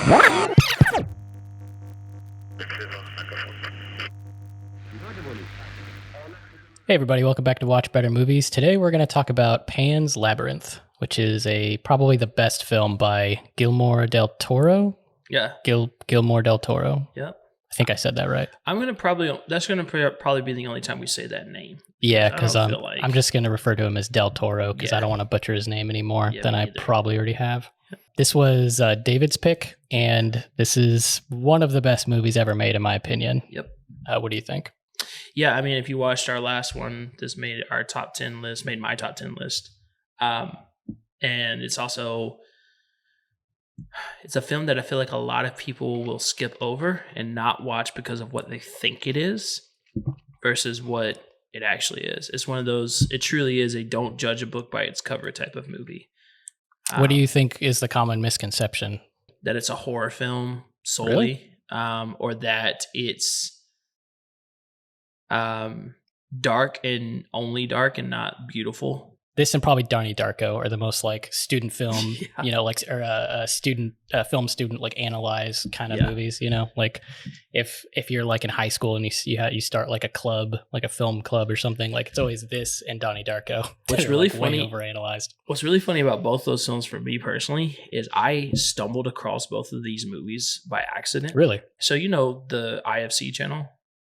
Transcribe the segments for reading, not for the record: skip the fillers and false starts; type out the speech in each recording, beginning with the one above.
Hey everybody, welcome back to Watch Better Movies. Today we're going to talk about Pan's Labyrinth, which is probably the best film by Guillermo del Toro. Yeah. Guillermo del Toro. Yeah. I think I said that right. That's going to probably be the only time we say that name. Yeah, because I'm just going to refer to him as Del Toro because I don't want to butcher his name anymore than I probably already have. This was David's pick, and this is one of the best movies ever made, in my opinion. Yep. What do you think? Yeah, I mean, if you watched our last one, this made our top 10 list, made my top 10 list. And it's also, it's a film that I feel like a lot of people will skip over and not watch because of what they think it is versus what it actually is. It's one of those, it truly is a don't judge a book by its cover type of movie. What do you think is the common misconception? That it's a horror film solely, or that it's dark and only dark and not beautiful. This and probably Donnie Darko are the most like student film, or a film student like analyze kind of movies. Like if you're like in high school and you start like a club, like a film club or something, like it's always this and Donnie Darko. What's really funny, way overanalyzed. What's really funny about both those films for me personally is I stumbled across both of these movies by accident. Really? So the IFC channel.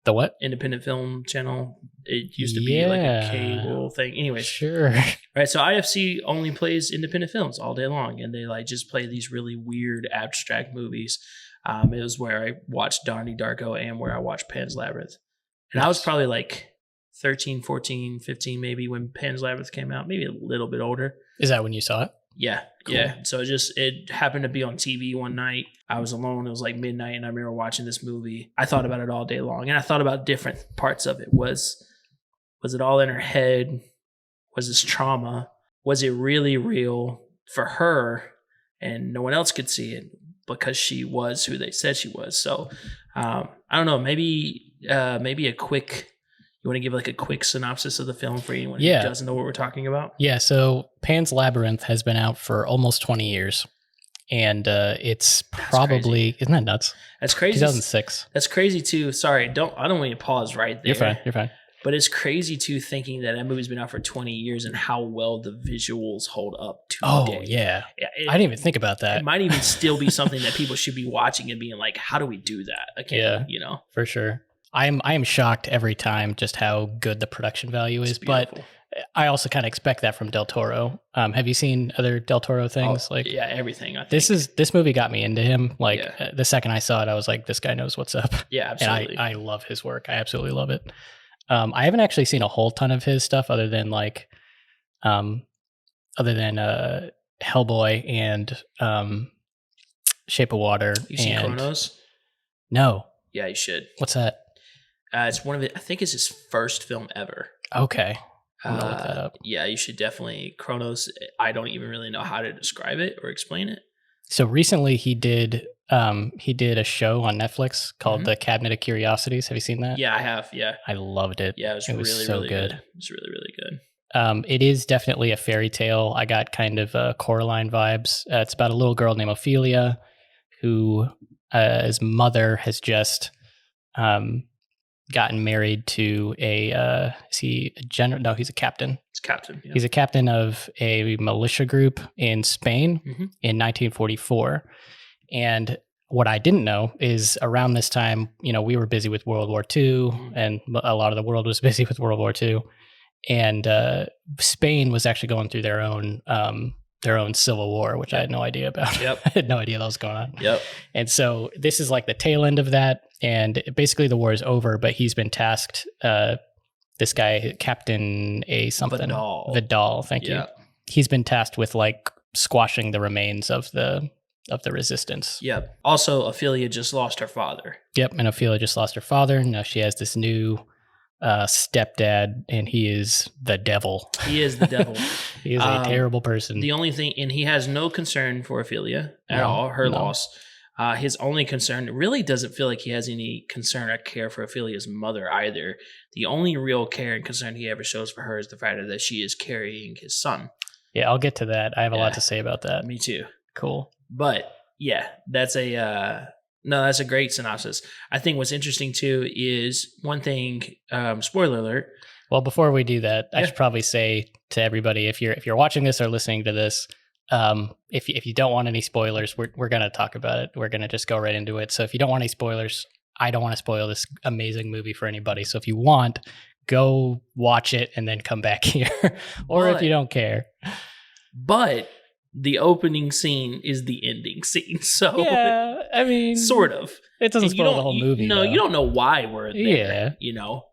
The what? Independent Film Channel. It used to be like a cable thing. Anyways. Sure. Right. So IFC only plays independent films all day long. And they like just play these really weird abstract movies. It was where I watched Donnie Darko and where I watched Pan's Labyrinth. And I was probably like 13, 14, 15 maybe when Pan's Labyrinth came out. Maybe a little bit older. Is that when you saw it? Yeah. Cool. Yeah. So it happened to be on TV one night. I was alone. It was like midnight and I remember watching this movie. I thought about it all day long and I thought about different parts of it. Was it all in her head? Was this trauma? Was it really real for her and no one else could see it because she was who they said she was? So I don't know, maybe a quick, you want to give like a quick synopsis of the film for anyone who doesn't know what we're talking about? Yeah, so Pan's Labyrinth has been out for almost 20 years. And it's probably, isn't that nuts? That's crazy. 2006. That's crazy too. Sorry, I don't want you to pause right there. You're fine. But it's crazy too thinking that movie's been out for 20 years and how well the visuals hold up today. Oh, yeah. I didn't even think about that. It might even still be something that people should be watching and being like, how do we do that? For sure. I am shocked every time just how good the production value is, but I also kind of expect that from Del Toro. Have you seen other Del Toro things? Everything. I think. This movie got me into him. The second I saw it, I was like, this guy knows what's up. Yeah, absolutely. And I love his work. I absolutely love it. I haven't actually seen a whole ton of his stuff other than Hellboy and Shape of Water. You seen Chronos? No. Yeah, you should. What's that? It's one of it. I think it's his first film ever. Okay. I'm gonna look that up. Yeah, you should definitely. Chronos, I don't even really know how to describe it or explain it. So recently he did a show on Netflix called The Cabinet of Curiosities. Have you seen that? Yeah, I have. Yeah. I loved it. Yeah, it was really good. It was really, really good. It is definitely a fairy tale. I got kind of Coraline vibes. It's about a little girl named Ophelia who his mother has just gotten married to is he a general? No, he's a captain. He's captain. Yeah. He's a captain of a militia group in Spain in 1944. And what I didn't know is around this time, we were busy with World War II and a lot of the world was busy with World War II. And Spain was actually going through their own civil war, which I had no idea about. Yep. I had no idea that was going on. Yep. And so this is like the tail end of that. And basically the war is over, but he's been tasked, this guy, Captain A something. Vidal, thank you. He's been tasked with like squashing the remains of the resistance. Yep. Also, Ophelia just lost her father. Yep. And Ophelia just lost her father. Now she has this new stepdad, and he is the devil. He is the devil. He is a terrible person. The only thing, and he has no concern for Ophelia at all, her loss. His only concern really doesn't feel like he has any concern or care for Ophelia's mother either. The only real care and concern he ever shows for her is the fact that she is carrying his son. Yeah, I'll get to that. I have a lot to say about that. Me too. Cool. But Yeah, that's a no, that's a great synopsis. I think what's interesting too is one thing. Spoiler alert. Well, before we do that, I should probably say to everybody, if you're watching this or listening to this, if you don't want any spoilers, we're gonna talk about it. We're gonna just go right into it. So if you don't want any spoilers, I don't want to spoil this amazing movie for anybody. So if you want, go watch it and then come back here, or if you don't care. But the opening scene is the ending scene. So yeah, I mean, sort of. It doesn't spoil the whole movie. No, you don't know why we're there. Yeah. You know.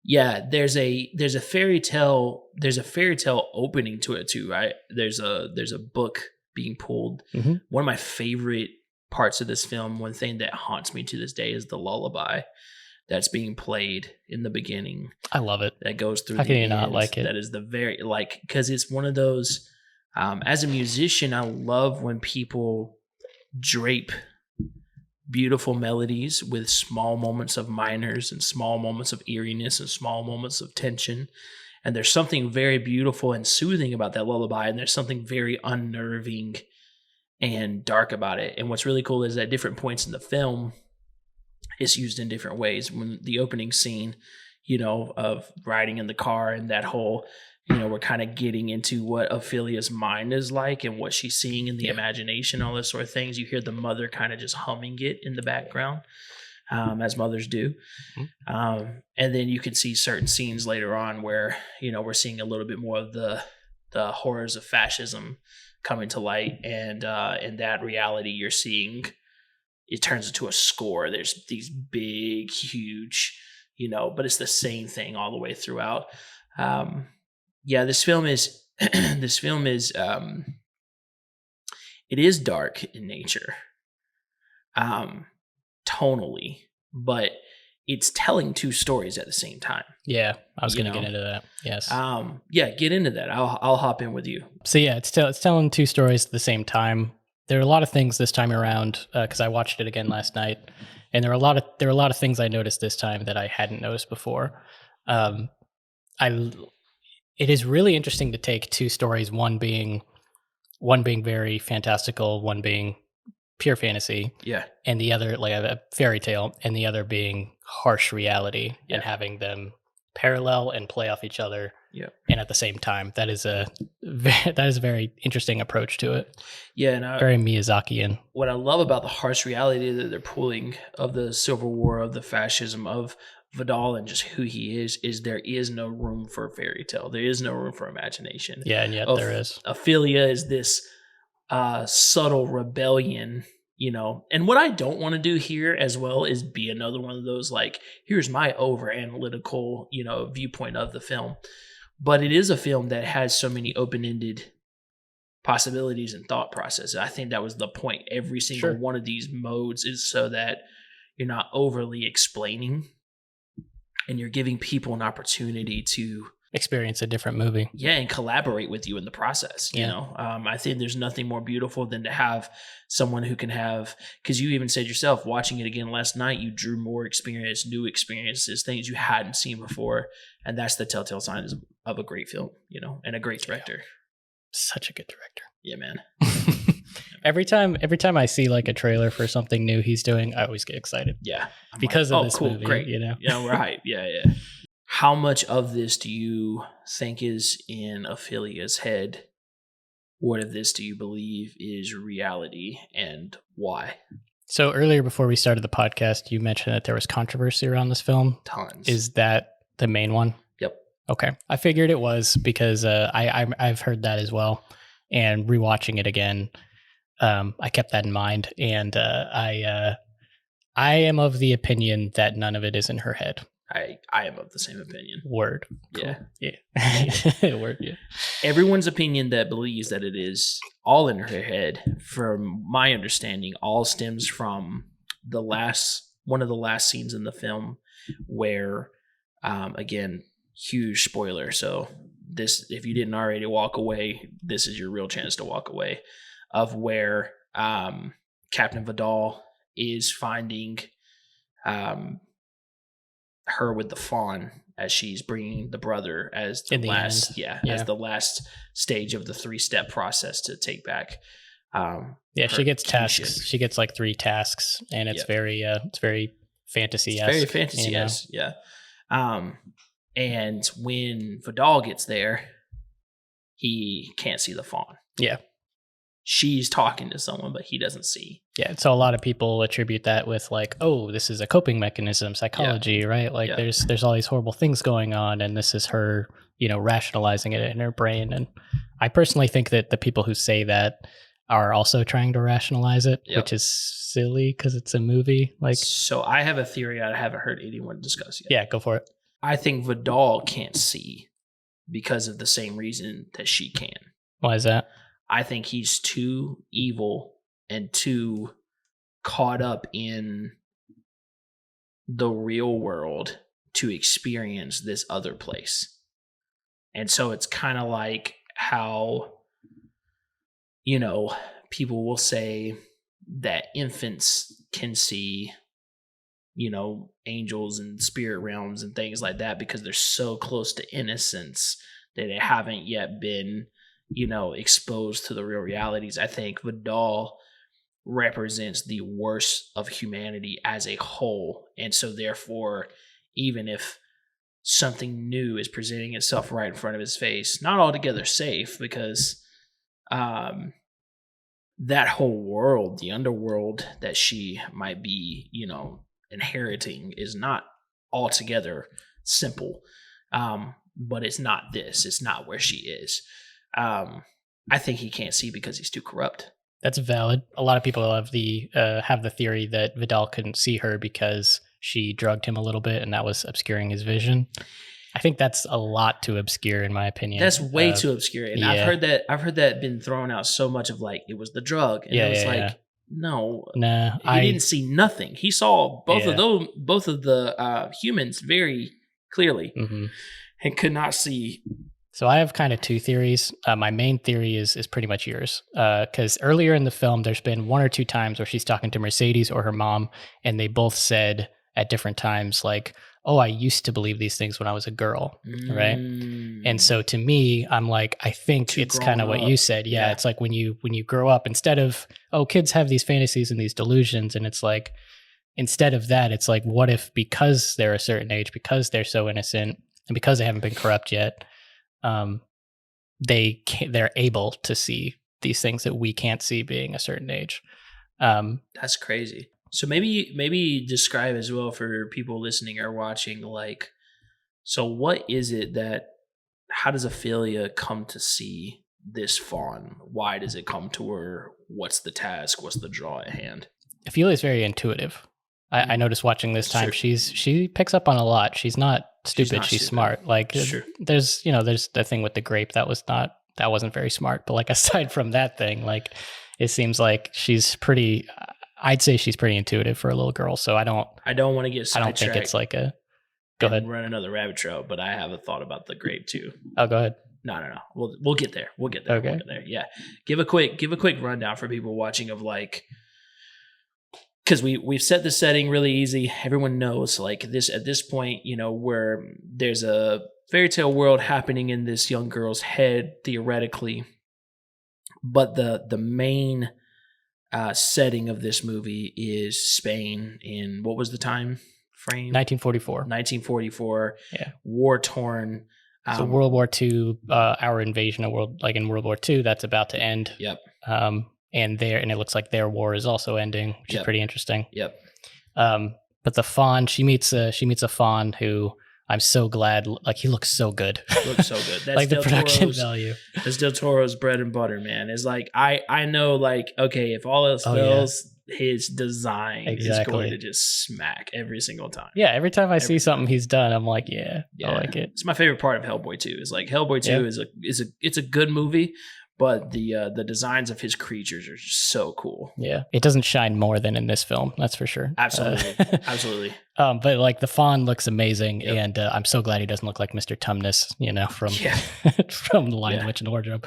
Yeah, there's a fairy tale opening to it too, right? There's a book being pulled. Mm-hmm. One of my favorite parts of this film, one thing that haunts me to this day, is the lullaby that's being played in the beginning. I love it. That goes through. How can you not like it? That is the very because it's one of those. As a musician, I love when people drape beautiful melodies with small moments of minors and small moments of eeriness and small moments of tension. And there's something very beautiful and soothing about that lullaby, and there's something very unnerving and dark about it. And what's really cool is at different points in the film, it's used in different ways. When the opening scene, of riding in the car and that whole, we're kind of getting into what Ophelia's mind is like and what she's seeing in the imagination, all those sort of things. You hear the mother kind of just humming it in the background, as mothers do. Mm-hmm. And then you can see certain scenes later on where, we're seeing a little bit more of the horrors of fascism coming to light. And in that reality, you're seeing it turns into a score. There's these big, huge, but it's the same thing all the way throughout. This film is it is dark in nature, tonally, but it's telling two stories at the same time. Yeah, I was going to get into that. Yes. Get into that. I'll hop in with you. So yeah, it's telling two stories at the same time. There are a lot of things this time around because I watched it again last night, and there are a lot of things I noticed this time that I hadn't noticed before. It is really interesting to take two stories, one being very fantastical, one being pure fantasy, and the other like a fairy tale, and the other being harsh reality, and having them parallel and play off each other, and at the same time. That is a very interesting approach to it. Yeah, and very Miyazakian. What I love about the harsh reality that they're pulling of the Civil War, of the fascism, of Vidal and just who he is there is no room for fairy tale. There is no room for imagination. Yeah, and yet there is. Ophelia is this subtle rebellion, And what I don't want to do here as well is be another one of those, like, here's my over analytical, viewpoint of the film. But it is a film that has so many open-ended possibilities and thought processes. I think that was the point. Every single one of these modes is so that you're not overly explaining, and you're giving people an opportunity to experience a different movie. Yeah, and collaborate with you in the process. I think there's nothing more beautiful than to have someone who can have, because you even said yourself, watching it again last night, you drew more experience, new experiences, things you hadn't seen before. And that's the telltale signs of a great film, and a great director. Such a good director. Yeah, man. Every time I see like a trailer for something new he's doing, I always get excited. Yeah. Because of this movie. Great. Yeah, we're hype. Yeah. How much of this do you think is in Ophelia's head? What of this do you believe is reality, and why? So earlier, before we started the podcast, you mentioned that there was controversy around this film. Tons. Is that the main one? Yep. Okay. I figured it was because I've heard that as well. And rewatching it again, I kept that in mind. And I am of the opinion that none of it is in her head. I am of the same opinion. Word. Cool. Yeah. Word. Yeah. Everyone's opinion that believes that it is all in her head, from my understanding, all stems from one of the last scenes in the film where, again, huge spoiler. So this, if you didn't already walk away, this is your real chance to walk away, of where Captain Vidal is finding her with the fawn as she's bringing the brother as the last, as the last stage of the 3-step process to take back She gets kinship. tasks. She gets like 3 tasks, and it's very fantasy-esque. It's very fantasy-esque, yeah. And when Vidal gets there, he can't see the fawn. Yeah. She's talking to someone, but he doesn't see. Yeah, so a lot of people attribute that with like, oh, this is a coping mechanism, psychology, right? Like there's all these horrible things going on, and this is her, rationalizing it in her brain. And I personally think that the people who say that are also trying to rationalize it, which is silly because it's a movie. Like, so I have a theory I haven't heard anyone discuss yet. Yeah, go for it. I think Vidal can't see because of the same reason that she can. Why is that? I think he's too evil and too caught up in the real world to experience this other place. And so it's kind of like how, people will say that infants can see, angels and spirit realms and things like that because they're so close to innocence that they haven't yet been exposed to the real realities. I think Vidal represents the worst of humanity as a whole. And so therefore, even if something new is presenting itself right in front of his face, not altogether safe, because that whole world, the underworld that she might be, inheriting is not altogether simple. But it's not this. It's not where she is. I think he can't see because he's too corrupt. That's valid. A lot of people have the theory that Vidal couldn't see her because she drugged him a little bit, and that was obscuring his vision. I think that's a lot too obscure, in my opinion. That's way too obscure, and I've heard that been thrown out so much of like it was the drug, and it was no, he didn't see nothing. He saw both of the humans very clearly, and could not see. So I have kind of 2 theories. My main theory is pretty much yours. Because earlier in the film, there's been 1 or 2 times where she's talking to Mercedes or her mom, and they both said at different times, like, oh, I used to believe these things when I was a girl, right? And so to me, I'm like, I think it's kind of what you said. Yeah, it's like when you grow up, instead of, oh, kids have these fantasies and these delusions, and it's like, instead of that, it's like, what if because they're a certain age, because they're so innocent, and because they haven't been corrupt yet, they're able to see these things that we can't see being a certain age. That's crazy. So maybe describe as well for people listening or watching, like, so what is it how does Ophelia come to see this fawn? Why does it come to her? What's the task? What's the draw at hand? Ophelia is very intuitive. I noticed watching this time, she picks up on a lot. She's not stupid. She's smart. Like there's the thing with the grape that wasn't very smart. But like aside from that thing, like it seems like I'd say she's pretty intuitive for a little girl. So I don't want to get sidetracked. I don't think it's like go ahead. Run another rabbit trail, but I have a thought about the grape too. Oh, go ahead. No. We'll get there. Okay. We'll get there. Yeah. Give a quick rundown for people watching of like, because we've set the setting really easy. Everyone knows like this at this point, where there's a fairy tale world happening in this young girl's head theoretically, but the main setting of this movie is Spain in, what was the time frame? 1944. Yeah. War torn. So World War II, our invasion of in World War II, that's about to end. Yep. And it looks like their war is also ending, which is pretty interesting. Yep. But the fawn, she meets a fawn who I'm so glad, like he looks so good. Looks so good. That's like the production value. That's Del Toro's bread and butter, man. It's like I know, like, okay, if all else fails, his design is going to just smack every single time. Yeah, every time I see something he's done, I'm like, I like it. It's my favorite part of Hellboy 2. Is like Hellboy 2 is a good movie, but the designs of his creatures are just so cool. Yeah, it doesn't shine more than in this film, that's for sure. Absolutely. But like the fawn looks amazing, and I'm so glad he doesn't look like Mr. Tumnus, from The Lion, the Witch, and the Wardrobe.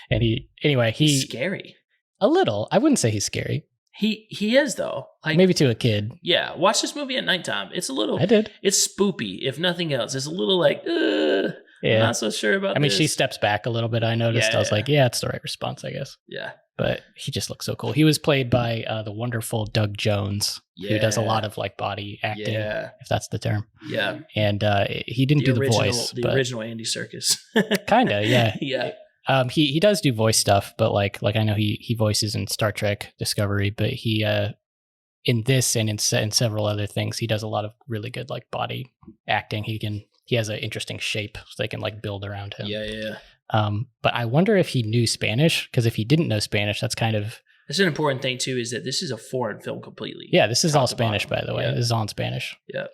And he's scary. A little. I wouldn't say he's scary. He is though. Like maybe to a kid. Yeah, watch this movie at nighttime. It's a little. I did. It's spoopy, if nothing else. It's a little like. I'm not so sure about. I mean, she steps back a little bit. I noticed. I was like, it's the right response, I guess. Yeah, but he just looks so cool. He was played by the wonderful Doug Jones, who does a lot of like body acting, if that's the term. Yeah. And he didn't do the voice. The original Andy Serkis. Kind of, yeah. Yeah. He does do voice stuff, but like I know he voices in Star Trek Discovery, but he in this and in several other things, he does a lot of really good like body acting. He has an interesting shape, so they can like build around him. Yeah. But I wonder if he knew Spanish, because if he didn't know Spanish, that's kind of... That's an important thing too, is that this is a foreign film completely. Yeah, this is all Spanish, by the way. Yeah. This is all in Spanish. Yeah.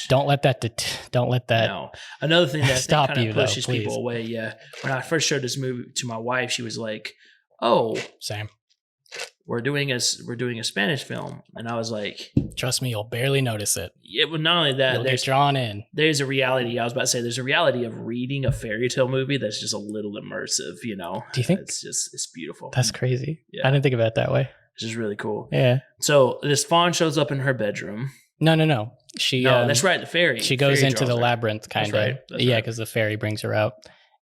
Don't let that. No. Another thing that stop kind you, of pushes though, people away. Yeah. When I first showed this movie to my wife, she was like, "Oh, same. We're doing a Spanish film," and I was like, "Trust me, you'll barely notice it." Yeah, but not only that, you'll get drawn in. There's a reality. I was about to say, there's a reality of reading a fairy tale movie that's just a little immersive. You know? Do you think it's beautiful? That's crazy. Yeah. I didn't think of it that way. It's just really cool. Yeah. So this fawn shows up in her bedroom. No. That's right. The fairy. She goes into the labyrinth, kind of. Right. Yeah, because the fairy brings her out,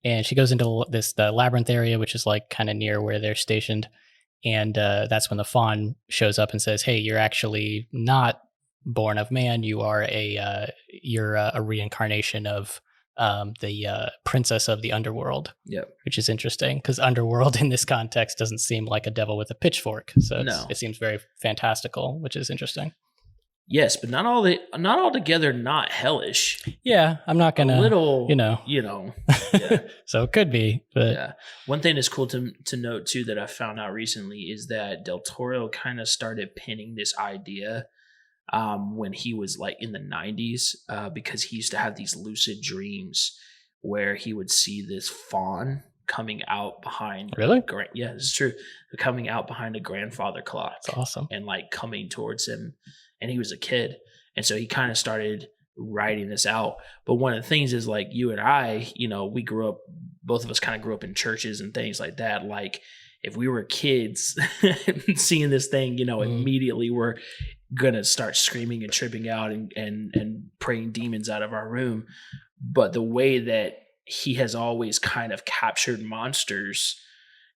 and she goes into the labyrinth area, which is like kind of near where they're stationed. And that's when the fawn shows up and says, "Hey, you're actually not born of man. You are you're a reincarnation of the princess of the underworld." Yep. Which is interesting, because underworld in this context doesn't seem like a devil with a pitchfork. So it seems very fantastical, which is interesting. Yes, but not altogether not hellish. Yeah, I'm not gonna. A little, you know. Yeah. So it could be, but yeah. One thing that's cool to note too that I found out recently is that Del Toro kind of started pinning this idea when he was like in the 90s, because he used to have these lucid dreams where he would see this fawn coming out behind. Really? Yeah, it's true. Coming out behind a grandfather clock. That's awesome. And like coming towards him. And he was a kid. And so he kind of started writing this out. But one of the things is like you and I, we grew up, both of us kind of grew up in churches and things like that. Like if we were kids seeing this thing, immediately we're going to start screaming and tripping out and praying demons out of our room. But the way that he has always kind of captured monsters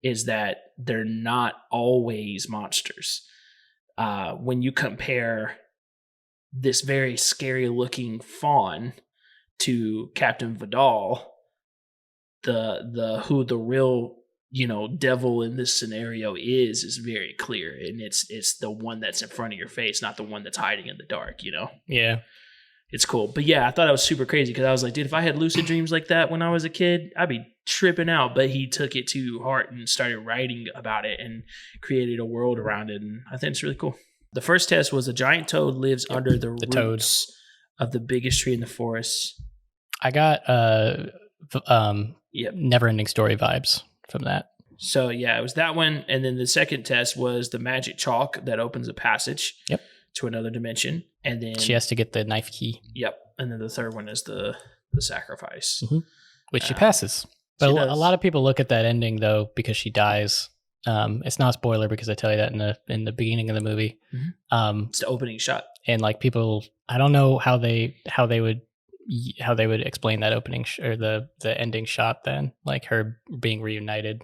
is that they're not always monsters. When you compare this very scary looking fawn to Captain Vidal, who the real devil in this scenario is very clear, and it's the one that's in front of your face, not the one that's hiding in the dark. Yeah, it's cool. But yeah, I thought it was super crazy because I was like, dude, if I had lucid dreams like that when I was a kid, I'd be tripping out. But he took it to heart and started writing about it and created a world around it. And I think it's really cool. The first test was a giant toad lives under the roots of the biggest tree in the forest. I got Never Ending Story vibes from that. So yeah, it was that one. And then the second test was the magic chalk that opens a passage. Yep. To another dimension. And then she has to get the knife key. Yep. And then the third one is the sacrifice. Mm-hmm. Which she passes. But a lot of people look at that ending though because she dies. It's not a spoiler because I tell you that in the beginning of the movie. Mm-hmm. It's the opening shot. And like people, I don't know how they would explain that opening or the ending shot then, like her being reunited.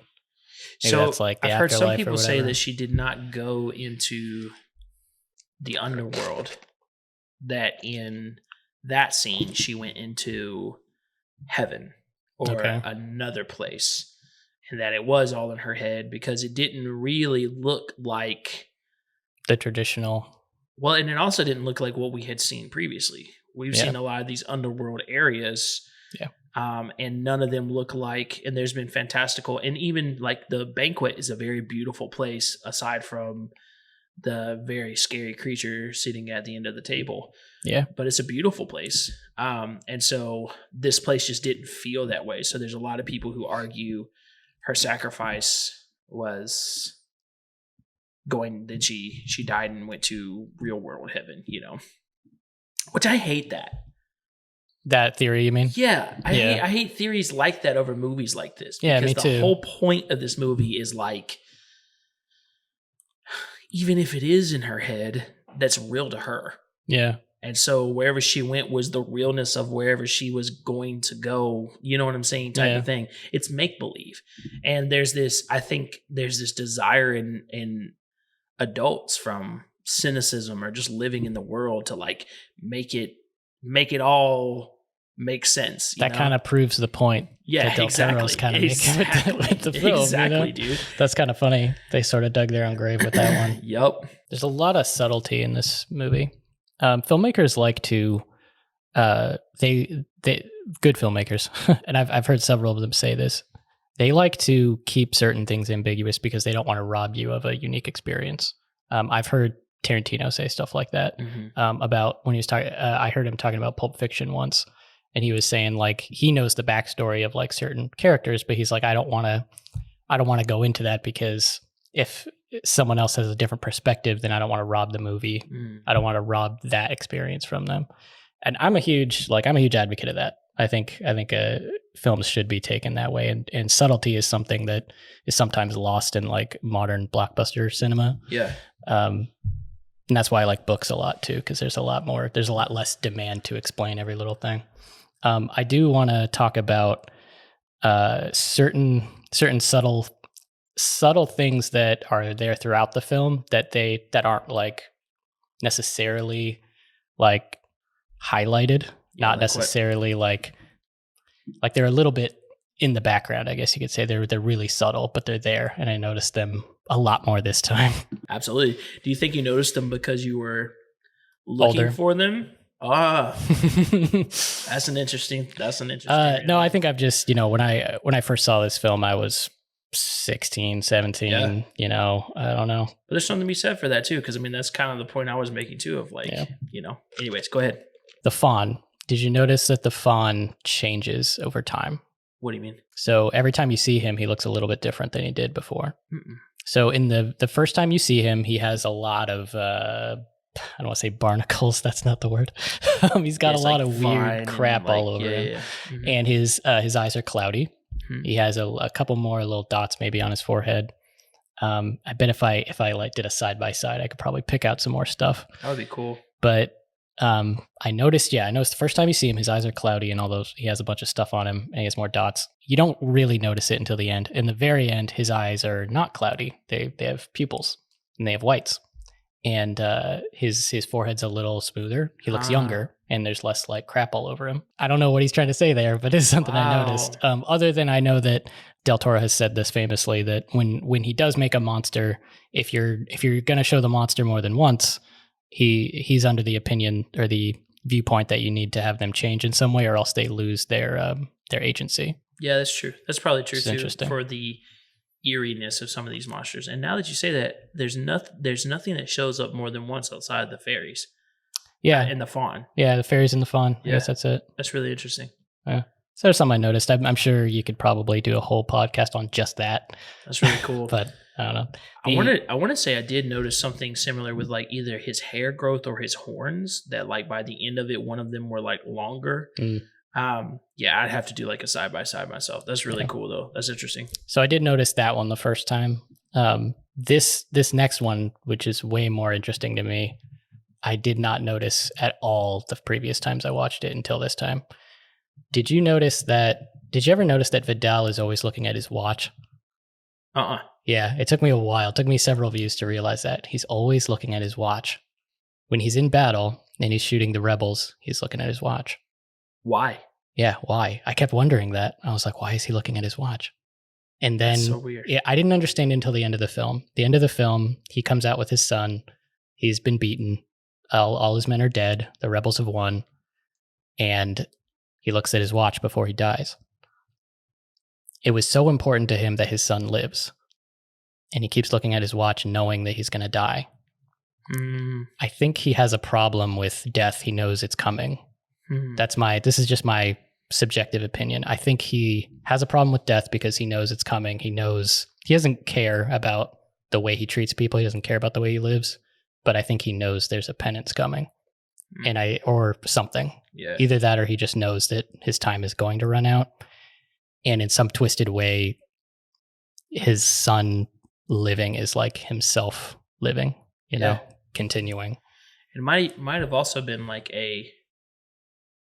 Maybe so that's like I've heard some people say that she did not go into the underworld, that in that scene she went into heaven or another place, and that it was all in her head because it didn't really look like the traditional. Well, and it also didn't look like what we had seen previously. We've seen a lot of these underworld areas. Yeah. And none of them look like, and there's been fantastical, and even like the banquet is a very beautiful place aside from the very scary creature sitting at the end of the table. Yeah. But it's a beautiful place. And so this place just didn't feel that way. So there's a lot of people who argue her sacrifice was that she died and went to real world heaven, which I hate that. That theory, you mean? Yeah. I hate theories like that over movies like this. Yeah, me too. The whole point of this movie is like, even if it is in her head, that's real to her. Yeah. And so wherever she went was the realness of wherever she was going to go. You know what I'm saying? Type of thing. It's make believe. And I think there's this desire in adults from cynicism or just living in the world to like make it all make sense. That kind of proves the point. Yeah, that Del Toro's kind of making with the film. Exactly, dude. That's kind of funny. They sort of dug their own grave with that one. Yep. There's a lot of subtlety in this movie. Filmmakers like to, they good filmmakers, and I've heard several of them say this. They like to keep certain things ambiguous because they don't want to rob you of a unique experience. I've heard Tarantino say stuff like that about when he was talking. I heard him talking about Pulp Fiction once, and he was saying like he knows the backstory of like certain characters, but he's like, I don't want to go into that because if someone else has a different perspective, then I don't want to rob the movie. I don't want to rob that experience from them. And I'm a huge advocate of that. I think films should be taken that way, and subtlety is something that is sometimes lost in like modern blockbuster cinema. Yeah. And that's why I like books a lot too, because there's a lot less demand to explain every little thing. I do want to talk about certain subtle things that are there throughout the film that aren't like necessarily like highlighted, not like necessarily like they're a little bit in the background, I guess you could say. They're really subtle, but they're there, and I noticed them a lot more this time. Absolutely. Do you think you noticed them because you were looking for them? That's an interesting. No, I think I've just, when I first saw this film, I was 16, 17, I don't know. But there's something to be said for that too, because I mean, that's kind of the point I was making too of like, anyways, go ahead. The fawn. Did you notice that the fawn changes over time? What do you mean? So every time you see him, he looks a little bit different than he did before. So in the first time you see him, he has a lot of, I don't want to say barnacles. That's not the word. He's got a lot of weird crap all over him. Mm-hmm. And his eyes are cloudy. Mm-hmm. He has a couple more little dots maybe on his forehead. I bet if I like did a side by side, I could probably pick out some more stuff. That would be cool. But I noticed the first time you see him, his eyes are cloudy and all those, he has a bunch of stuff on him and he has more dots. You don't really notice it until the end. In the very end, his eyes are not cloudy. They have pupils and they have whites. And his forehead's a little smoother. He looks younger, and there's less like crap all over him. I don't know what he's trying to say there, but it's something I noticed. Other than I know that Del Toro has said this famously, that when he does make a monster, if you're gonna show the monster more than once, he's under the opinion or the viewpoint that you need to have them change in some way, or else they lose their agency. Yeah, that's true. That's probably true too interesting. For the eeriness of some of these monsters. And now that you say that, there's nothing that shows up more than once outside the fairies. Yeah, and the fawn. Yeah, the fairies and the fawn. I guess that's it. That's really interesting. Yeah. So there's something I noticed. I'm sure you could probably do a whole podcast on just that. That's really cool. But I don't know. I want to say I did notice something similar with like either his hair growth or his horns, that like by the end of it, one of them were like longer. I'd have to do like a side by side myself. That's really cool though. That's interesting. So I did notice that one the first time. This next one, which is way more interesting to me, I did not notice at all the previous times I watched it until this time. Did you ever notice that Vidal is always looking at his watch? Yeah, it took me a while. It took me several views to realize that. He's always looking at his watch. When he's in battle and he's shooting the rebels, he's looking at his watch. Why? Yeah, why? I kept wondering that. I was like, why is he looking at his watch? And then, that's so weird. Yeah, I didn't understand until the end of the film. The end of the film, he comes out with his son. He's been beaten. All his men are dead. The rebels have won. And he looks at his watch before he dies. It was so important to him that his son lives. And he keeps looking at his watch knowing that he's going to die. I think he has a problem with death. He knows it's coming. This is just my subjective opinion. I think he has a problem with death because he knows it's coming. He doesn't care about the way he treats people. He doesn't care about the way he lives, but I think he knows there's a penance coming or something. Yeah. Either that, or he just knows that his time is going to run out. And in some twisted way, his son living is like himself living, continuing. It might have also been like a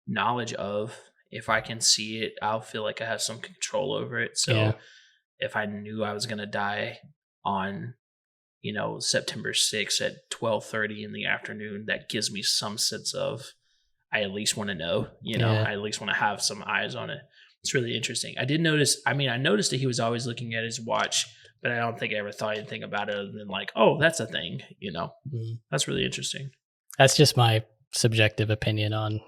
knowledge of, if I can see it, I'll feel like I have some control over it. So if I knew I was going to die on, September 6th at 12:30 in the afternoon, that gives me some sense of, I at least want to know, I at least want to have some eyes on it. It's really interesting. I noticed that he was always looking at his watch, but I don't think I ever thought anything about it other than like, oh, that's a thing, That's really interesting. That's just my subjective opinion on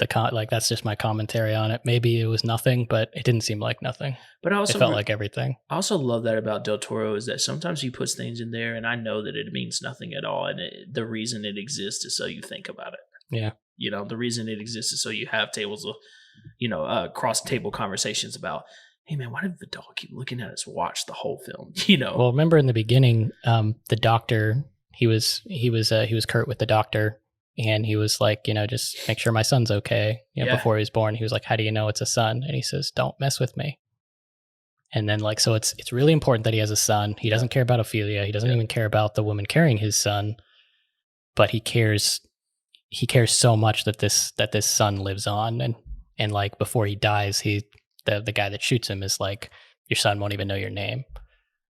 that's just my commentary on it. Maybe it was nothing, but it didn't seem like nothing. But it felt like everything. I also love that about Del Toro, is that sometimes he puts things in there and I know that it means nothing at all. And the reason it exists is so you think about it. Yeah. The reason it exists is so you have tables of, cross table conversations about, hey man, why did the dog keep looking at his watch the whole film? Well, remember in the beginning, the doctor, he was curt with the doctor, and he was like, just make sure my son's okay. Before he was born, he was like, how do you know it's a son? And he says, don't mess with me. And then so it's really important that he has a son. He doesn't care about Ophelia. He doesn't even care about the woman carrying his son, but he cares so much that this son lives on. And like before he dies, the guy that shoots him is like, your son won't even know your name.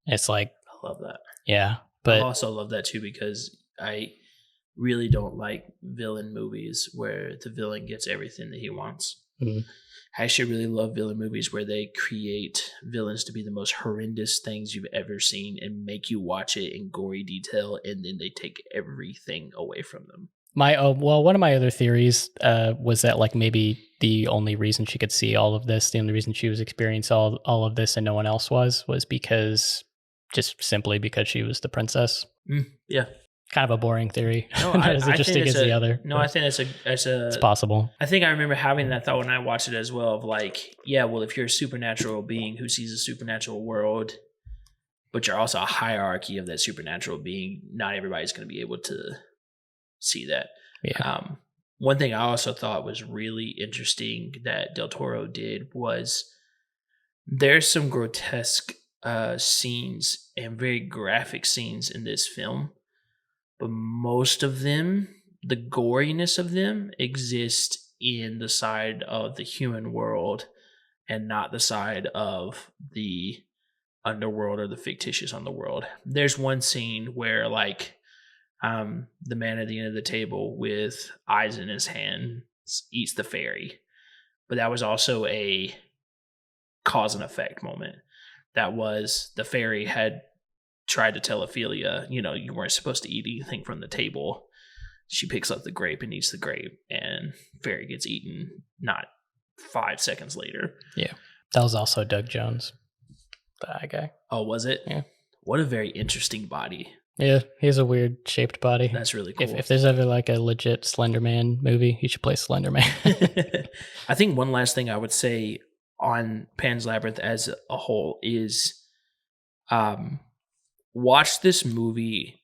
And it's like, I love that. Yeah. But I also love that too, because I really don't like villain movies where the villain gets everything that he wants. Mm-hmm. I actually really love villain movies where they create villains to be the most horrendous things you've ever seen and make you watch it in gory detail, and then they take everything away from them. One of my other theories was that like maybe the only reason she could see all of this, the only reason she was experiencing all of this and no one else was simply because she was the princess. Yeah. Kind of a boring theory. No, Not as interesting as the other. No, I think it's possible. I think I remember having that thought when I watched it as well, of like, yeah, well, if you're a supernatural being who sees a supernatural world, but you're also a hierarchy of that supernatural being, not everybody's going to be able to see that. Yeah. One thing I also thought was really interesting that Del Toro did was there's some grotesque scenes and very graphic scenes in this film. But most of them, the goriness of them, exist in the side of the human world and not the side of the underworld or the fictitious underworld. There's one scene where like the man at the end of the table with eyes in his hand eats the fairy. But that was also a cause and effect moment. That was the fairy had tried to tell Ophelia, you weren't supposed to eat anything from the table. She picks up the grape and eats the grape, and fairy gets eaten not 5 seconds later. Yeah. That was also Doug Jones, the guy. Oh, was it? Yeah. What a very interesting body. Yeah, he has a weird shaped body. That's really cool. If there's ever like a legit Slender Man movie, he should play Slender Man. I think one last thing I would say on Pan's Labyrinth as a whole is watch this movie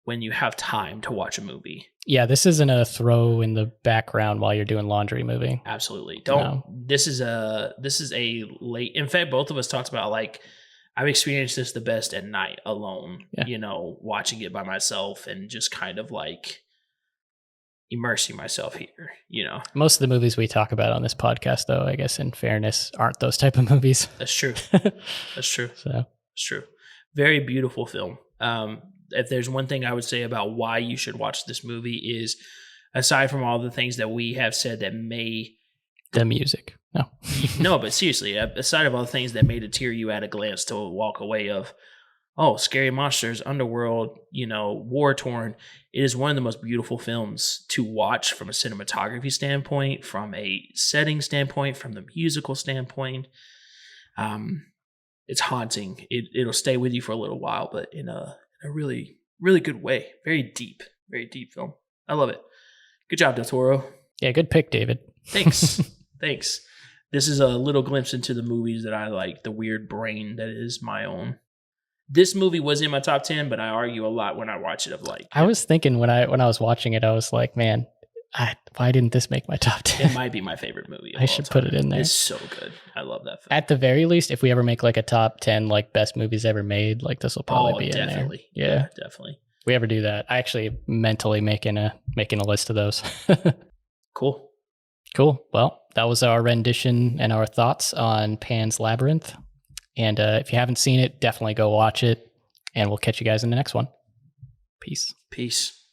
when you have time to watch a movie. Yeah, this isn't a throw in the background while you're doing laundry movie. Absolutely. Don't. No. This is a late. In fact, both of us talked about like I've experienced this the best at night alone. Yeah. Watching it by myself and just kind of like immersing myself here. Most of the movies we talk about on this podcast, though, I guess in fairness, aren't those type of movies. That's true. That's true. It's true. Very beautiful film. If there's one thing I would say about why you should watch this movie is, aside from all the things that we have said that may... The music. No. No, but seriously, aside of all the things that may deter you at a glance to walk away of, oh, scary monsters, underworld, war-torn, it is one of the most beautiful films to watch from a cinematography standpoint, from a setting standpoint, from the musical standpoint. It's haunting. It'll stay with you for a little while, but in a really, really good way. Very deep film. I love it. Good job, Del Toro. Yeah, good pick, David. Thanks. Thanks. This is a little glimpse into the movies that I like, the weird brain that is my own. This movie was in my top 10, but I argue a lot when I watch it of like... I was thinking when I was watching it, I was like, man, why didn't this make my top 10? It might be my favorite movie. I should put it in there. It's so good. I love that film. At the very least, if we ever make like a top 10 like best movies ever made, like this will probably be in there. Yeah, definitely. we ever do that. I actually mentally making a list of those. Cool. Well, that was our rendition and our thoughts on Pan's Labyrinth. And if you haven't seen it, definitely go watch it. And we'll catch you guys in the next one. Peace.